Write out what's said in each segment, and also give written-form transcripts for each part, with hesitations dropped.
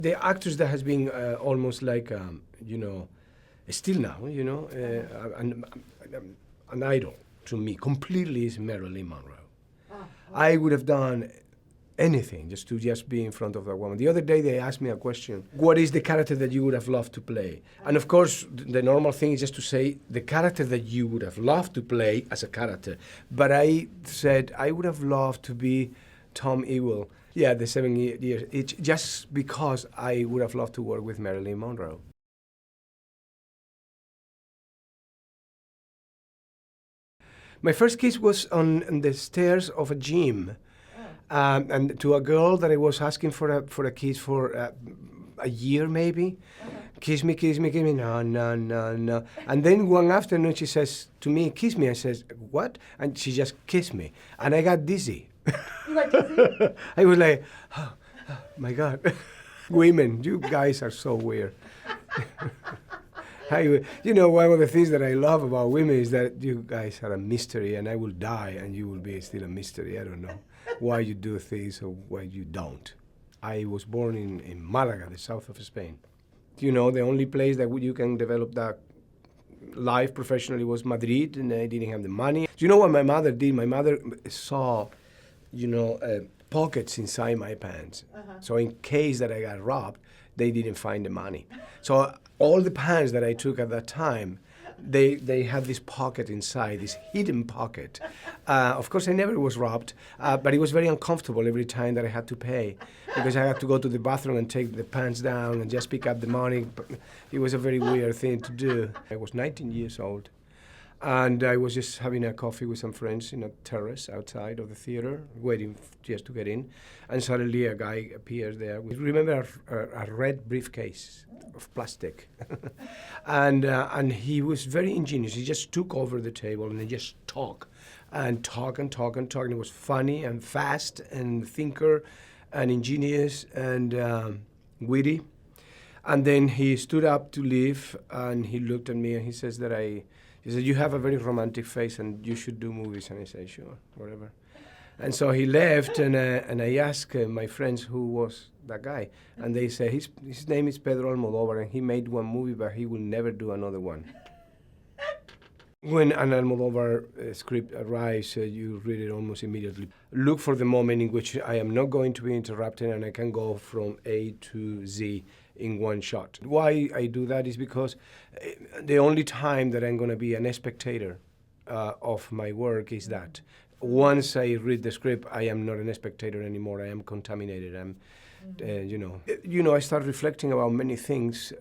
The actors that has been almost like, still now, an idol to me completely is Marilyn Monroe. I would have done anything just to be in front of that woman. The other day they asked me a question, what is the character that you would have loved to play? And of course, the normal thing is just to say the character that you would have loved to play as a character. But I said I would have loved to be Tom Ewell. Yeah, the 7 years, it's just because I would have loved to work with Marilyn Monroe. My first kiss was on the stairs of a gym. And to a girl that I was asking for a kiss for a year maybe. Kiss me, kiss me, kiss me. No, no, no, no. And then one afternoon she says to me, kiss me. I says, what? And she just kissed me. And I got dizzy. You got dizzy? I was like, oh my God. Women, you guys are so weird. One of the things that I love about women is that you guys are a mystery, and I will die and you will be still a mystery. I don't know why you do things or why you don't. I was born in Malaga, the south of Spain. The only place that you can develop that life professionally was Madrid, and I didn't have the money. Do you know what my mother did? My mother saw, pockets inside my pants. So in case that I got robbed, they didn't find the money. So all the pants that I took at that time, they had this pocket inside, this hidden pocket. Of course, I never was robbed, but it was very uncomfortable every time that I had to pay, because I had to go to the bathroom and take the pants down and just pick up the money. It was a very weird thing to do. I was 19 years old, and I was just having a coffee with some friends in a terrace outside of the theater, waiting just to get in, and suddenly a guy appears there. We remember a red briefcase of plastic, and he was very ingenious. He just took over the table and he just talk. And it was funny and fast and thinker and ingenious and witty. And then he stood up to leave, and he looked at me and he says he said, you have a very romantic face and you should do movies. And I said, sure, whatever. And so he left, and I asked my friends who was that guy. And they say, his name is Pedro Almodóvar, and he made one movie, but he will never do another one. When an Almodóvar script arrives, you read it almost immediately. Look for the moment in which I am not going to be interrupted and I can go from A to Z in one shot. Why I do that is because the only time that I'm going to be a spectator of my work is that. Once I read the script, I am not a spectator anymore. I am contaminated. I start reflecting about many things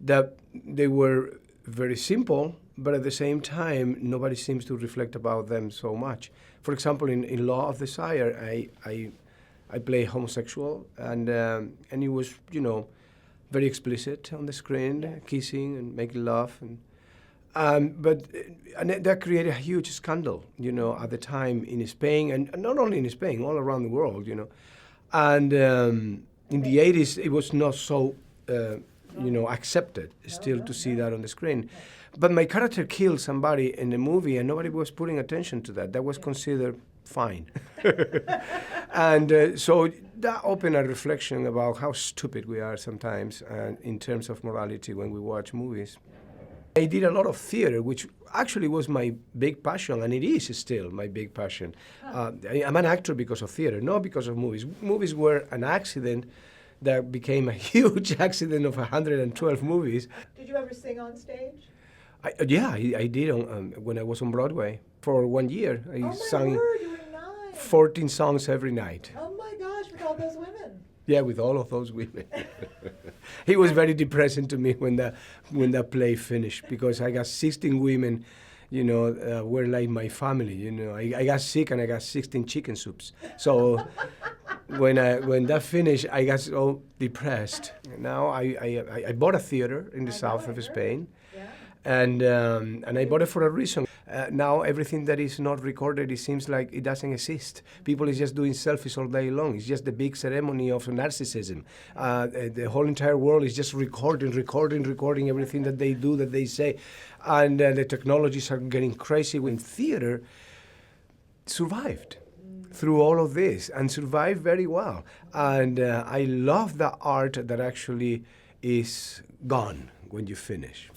that they were very simple, but at the same time, nobody seems to reflect about them so much. For example, in Law of Desire, I play homosexual, and it was, very explicit on the screen, kissing and making love, and that created a huge scandal, at the time in Spain, and not only in Spain, all around the world, And in the 80s, it was not so, accepted still to see that on the screen. But my character killed somebody in the movie, and nobody was putting attention to that. That was considered fine. And so that opened a reflection about how stupid we are sometimes in terms of morality when we watch movies. I did a lot of theater, which actually was my big passion, and it is still my big passion. I'm an actor because of theater, not because of movies. Movies were an accident that became a huge accident of 112 movies. Did you ever sing on stage? I did when I was on Broadway for 1 year. I sang word, you were 9. 14 songs every night. Oh my gosh, with all those women. Yeah, with all of those women. It was very depressing to me when that play finished, because I got 16 women, were like my family. I got sick and I got 16 chicken soups. So when that finished, I got so depressed. Now I bought a theater in the south of Spain. Yeah. And I bought it for a reason. Now everything that is not recorded, it seems like it doesn't exist. People is just doing selfies all day long. It's just the big ceremony of narcissism. The whole entire world is just recording everything that they do, that they say. And the technologies are getting crazy. When theater survived. through all of this and survived very well. And I love the art that actually is gone when you finish.